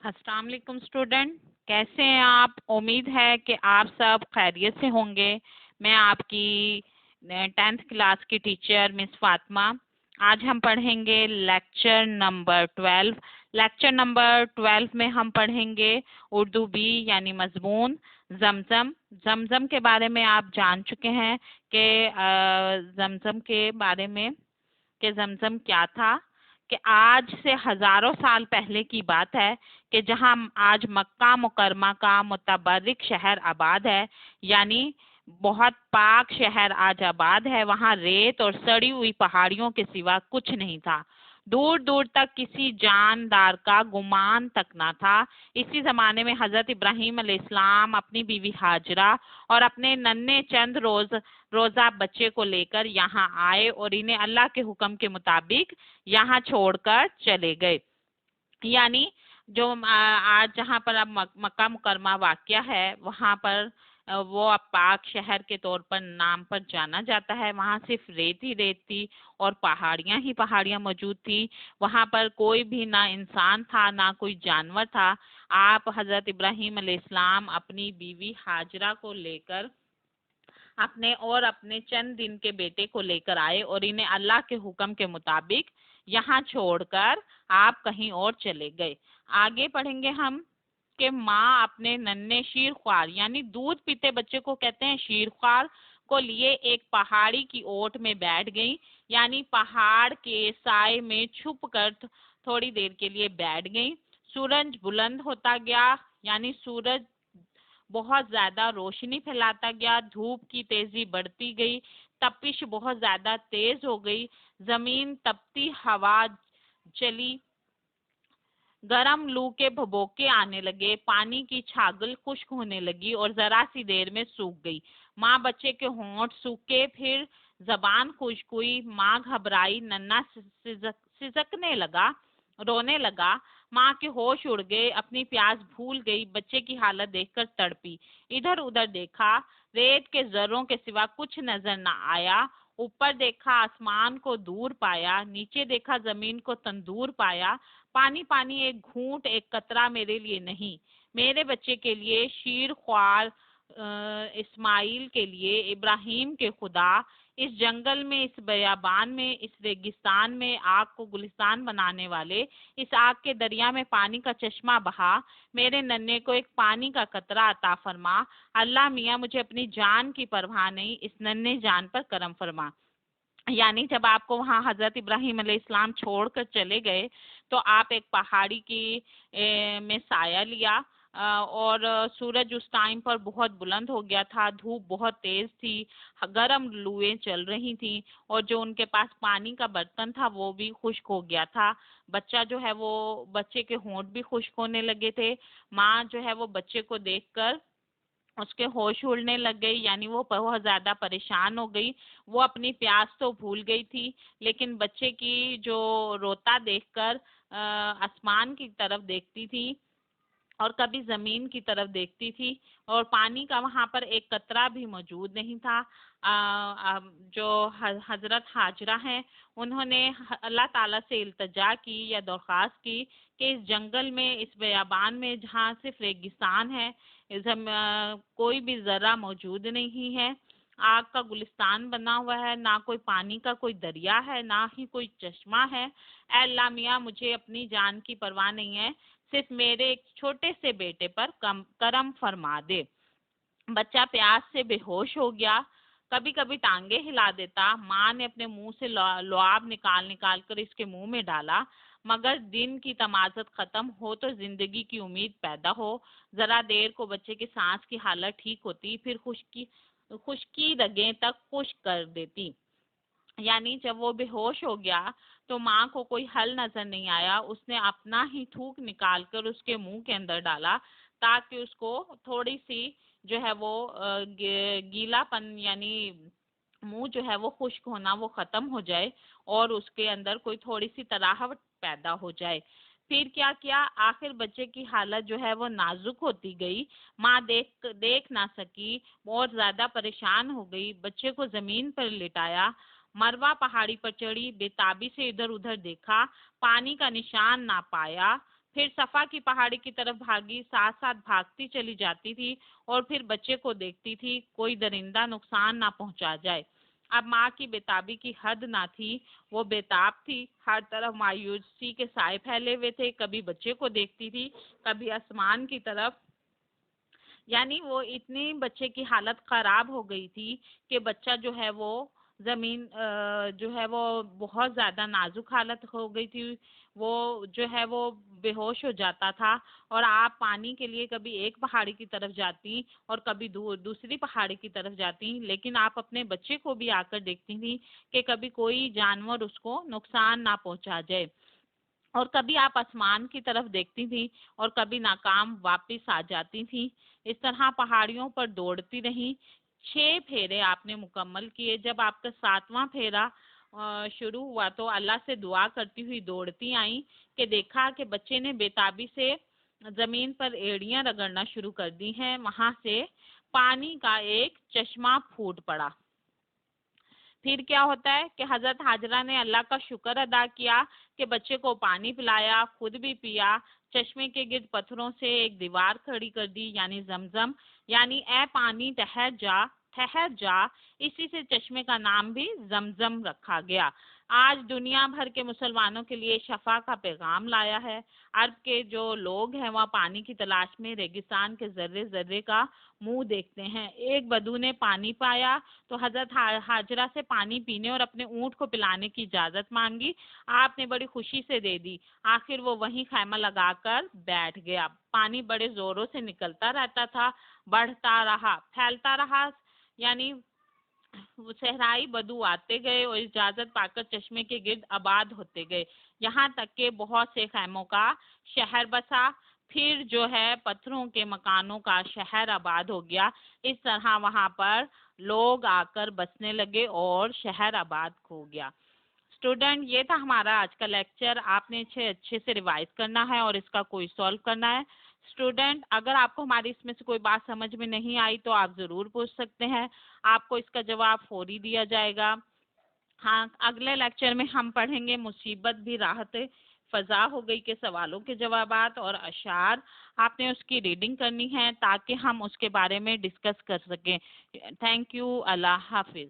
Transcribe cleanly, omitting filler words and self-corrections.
السلام علیکم اسٹوڈنٹ، کیسے ہیں آپ؟ امید ہے کہ آپ سب خیریت سے ہوں گے۔ میں آپ کی 10th کلاس کی ٹیچر مس فاطمہ۔ آج ہم پڑھیں گے لیکچر نمبر 12۔ لیکچر نمبر 12 میں ہم پڑھیں گے اردو بی یعنی مضمون زمزم۔ زمزم کے بارے میں آپ جان چکے ہیں کہ زمزم کے بارے میں کہ زمزم کیا تھا، کہ آج سے ہزاروں سال پہلے کی بات ہے کہ جہاں آج مکہ مکرمہ کا متبرک شہر آباد ہے، یعنی بہت پاک شہر آج آباد ہے، وہاں ریت اور سڑی ہوئی پہاڑیوں کے سوا کچھ نہیں تھا۔ دور دور تک کسی جاندار کا گمان تک نہ تھا۔ اسی زمانے میں حضرت ابراہیم علیہ السلام اپنی بیوی ہاجرہ اور اپنے ننھے چند روزہ بچے کو لے کر یہاں آئے اور انہیں اللہ کے حکم کے مطابق یہاں چھوڑ کر چلے گئے۔ یعنی جو آج جہاں پر اب مکہ مکرمہ واقع ہے، وہاں پر وہ اب پاک شہر کے طور پر نام پر جانا جاتا ہے۔ وہاں صرف ریت ہی ریت تھی اور پہاڑیاں ہی پہاڑیاں موجود تھی۔ وہاں پر کوئی بھی نہ انسان تھا نہ کوئی جانور تھا۔ آپ حضرت ابراہیم علیہ السلام اپنی بیوی ہاجرہ کو لے کر اپنے چند دن کے بیٹے کو لے کر آئے اور انہیں اللہ کے حکم کے مطابق یہاں چھوڑ کر آپ کہیں اور چلے گئے۔ آگے پڑھیں گے ہم کہ ماں اپنے ننھے شیرخوار یعنی دودھ پیتے بچے کو کہتے ہیں شیرخوار کو لیے ایک پہاڑی کی اوٹ میں بیٹھ گئی، یعنی پہاڑ کے سائے میں چھپ کر تھوڑی دیر کے لیے بیٹھ گئی۔ سورج بلند ہوتا گیا، یعنی سورج بہت زیادہ روشنی پھیلاتا گیا، دھوپ کی تیزی بڑھتی گئی، تپش بہت زیادہ تیز ہو گئی، زمین تپتی ہوا چلی، گرم لو کے بھبوکے آنے لگے، پانی کی چھاگل خشک ہونے لگی اور ذرا سی دیر میں سوکھ گئی۔ ماں بچے کے ہونٹ سوکھے، پھر زبان خشک ہوئی، ماں گھبرائی، ننھا سسکنے لگا، رونے لگا۔ ماں کے ہوش اڑ گئے، اپنی پیاس بھول گئی، بچے کی حالت دیکھ کر تڑپی، ادھر ادھر دیکھا، ریت کے ذروں کے سوا کچھ نظر نہ آیا۔ اوپر دیکھا آسمان کو دور پایا، نیچے دیکھا زمین کو تندور پایا۔ پانی پانی ایک گھونٹ ایک قطرہ میرے لیے نہیں، میرے بچے کے لیے، شیر خوار اسماعیل کے لیے، ابراہیم کے خدا، اس جنگل میں، اس بیابان میں، اس ریگستان میں آگ کو گلستان بنانے والے، اس آگ کے دریا میں پانی کا چشمہ بہا، میرے ننھے کو ایک پانی کا قطرہ عطا فرما۔ اللہ میاں مجھے اپنی جان کی پرواہ نہیں، اس ننھے جان پر کرم فرما۔ یعنی جب آپ کو وہاں حضرت ابراہیم علیہ السلام چھوڑ کر چلے گئے تو آپ ایک پہاڑی کی میں سایہ لیا، اور سورج اس ٹائم پر بہت بلند ہو گیا تھا، دھوپ بہت تیز تھی، گرم لوئیں چل رہی تھیں، اور جو ان کے پاس پانی کا برتن تھا وہ بھی خشک ہو گیا تھا۔ بچہ جو ہے وہ بچے کے ہونٹ بھی خشک ہونے لگے تھے۔ ماں جو ہے وہ بچے کو دیکھ کر اس کے ہوش اڑنے لگ گئی، یعنی وہ بہت زیادہ پریشان ہو گئی۔ وہ اپنی پیاس تو بھول گئی تھی، لیکن بچے کی جو روتا دیکھ کر آسمان کی طرف دیکھتی تھی اور کبھی زمین کی طرف دیکھتی تھی، اور پانی کا وہاں پر ایک قطرہ بھی موجود نہیں تھا۔ جو حضرت ہاجرہ ہیں انہوں نے اللہ تعالیٰ سے التجا کی یا درخواست کی کہ اس جنگل میں، اس بیابان میں جہاں صرف ریگستان ہے، کوئی بھی ذرہ موجود نہیں ہے، آگ کا گلستان بنا ہوا ہے، نہ کوئی پانی کا کوئی دریا ہے، نہ ہی کوئی چشمہ ہے، اے اللہ میاں مجھے اپنی جان کی پرواہ نہیں ہے، صرف میرے ایک چھوٹے سے بیٹے پر کرم فرما دے۔ بچہ پیاس سے بے ہوش ہو گیا، کبھی کبھی ٹانگیں ہلا دیتا۔ ماں نے اپنے منہ سے لعاب نکال کر اس کے منہ میں ڈالا، مگر دن کی تمازت ختم ہو تو زندگی کی امید پیدا ہو۔ ذرا دیر کو بچے کی سانس کی حالت ٹھیک ہوتی، پھر خشکی رگیں تک خشک کر دیتی۔ یعنی جب وہ بے ہوش ہو گیا تو ماں کو کوئی حل نظر نہیں آیا، اس نے اپنا ہی تھوک نکال کر اس کے منہ کے اندر ڈالا تاکہ اس کو تھوڑی سی جو ہے وہ گیلا پن، یعنی منہ جو ہے وہ خشک ہونا وہ ختم ہو جائے اور اس کے اندر کوئی تھوڑی سی تراہٹ پیدا ہو جائے۔ پھر کیا کیا، آخر بچے کی حالت جو ہے وہ نازک ہوتی گئی، ماں دیکھ نہ سکی، بہت زیادہ پریشان ہو گئی، بچے کو زمین پر لٹایا، مروا پہاڑی پر چڑھی، بے تابی سے ادھر ادھر دیکھا، پانی کا نشان نہ پایا، پھر صفا کی پہاڑی کی طرف بھاگی، ساتھ ساتھ بھاگتی چلی جاتی تھی اور پھر بچے کو دیکھتی تھی کوئی درندہ نقصان نہ پہنچا جائے۔ اب ماں کی بےتابی کی حد نہ تھی، وہ بےتاب تھی، ہر طرف مایوسی کے سائے پھیلے ہوئے تھے، کبھی بچے کو دیکھتی تھی، کبھی آسمان کی طرف، یعنی وہ اتنی بچے کی حالت خراب ہو گئی تھی کہ بچہ جو ہے وہ زمین جو ہے وہ بہت زیادہ نازک حالت ہو گئی تھی، وہ جو ہے وہ بے ہوش ہو جاتا تھا، اور آپ پانی کے لیے کبھی ایک پہاڑی کی طرف جاتی اور کبھی دوسری پہاڑی کی طرف جاتی، لیکن آپ اپنے بچے کو بھی آ کر دیکھتی تھی کہ کبھی کوئی جانور اس کو نقصان نہ پہنچا جائے، اور کبھی آپ آسمان کی طرف دیکھتی تھی اور کبھی ناکام واپس آ جاتی تھی۔ اس طرح پہاڑیوں پر دوڑتی رہی، 6 پھیرے آپ نے مکمل کیے۔ جب آپ کا 7واں پھیرا شروع ہوا تو اللہ سے دعا کرتی ہوئی دوڑتی آئیں کہ دیکھا کہ بچے نے بےتابی سے زمین پر ایڑیاں رگڑنا شروع کر دی ہیں، وہاں سے پانی کا ایک چشمہ پھوٹ پڑا۔ پھر کیا ہوتا ہے کہ حضرت حاجرہ نے اللہ کا شکر ادا کیا کہ بچے کو پانی پلایا، خود بھی پیا، چشمے کے گرد پتھروں سے ایک دیوار کھڑی کر دی، یعنی زمزم، یعنی اے پانی ٹھہر جا ٹھہر جا، اسی سے چشمے کا نام بھی زمزم رکھا گیا۔ آج دنیا بھر کے مسلمانوں کے لیے شفا کا پیغام لایا ہے۔ عرب کے جو لوگ ہیں وہ پانی کی تلاش میں ریگستان کے ذرے ذرے کا منہ دیکھتے ہیں۔ ایک بدو نے پانی پایا تو حضرت حاجرہ سے پانی پینے اور اپنے اونٹ کو پلانے کی اجازت مانگی، آپ نے بڑی خوشی سے دے دی۔ آخر وہ وہیں خیمہ لگا کر بیٹھ گیا۔ پانی بڑے زوروں سے نکلتا رہتا تھا، بڑھتا رہا، پھیلتا رہا، یعنی وہ صحرائی بدو آتے گئے اور اجازت پا کر چشمے کے گرد آباد ہوتے گئے، یہاں تک کہ بہت سے خیموں کا شہر بسا، پھر جو ہے پتھروں کے مکانوں کا شہر آباد ہو گیا۔ اس طرح وہاں پر لوگ آ کر بسنے لگے اور شہر آباد ہو گیا۔ اسٹوڈنٹ، یہ تھا ہمارا آج کا لیکچر، آپ نے اچھے سے ریوائز کرنا ہے اور اس کا کوئی سالو کرنا ہے۔ اسٹوڈنٹ، اگر آپ کو ہماری اس میں سے کوئی بات سمجھ میں نہیں آئی تو آپ ضرور پوچھ سکتے ہیں، آپ کو اس کا جواب فوری دیا جائے گا۔ ہاں، اگلے لیکچر میں ہم پڑھیں گے مصیبت بھی راحت فضا ہو گئی کے سوالوں کے جوابات اور اشعار، آپ نے اس کی ریڈنگ کرنی ہے تاکہ ہم اس کے بارے میں ڈسکس کر سکیں۔ تھینک یو، اللہ حافظ۔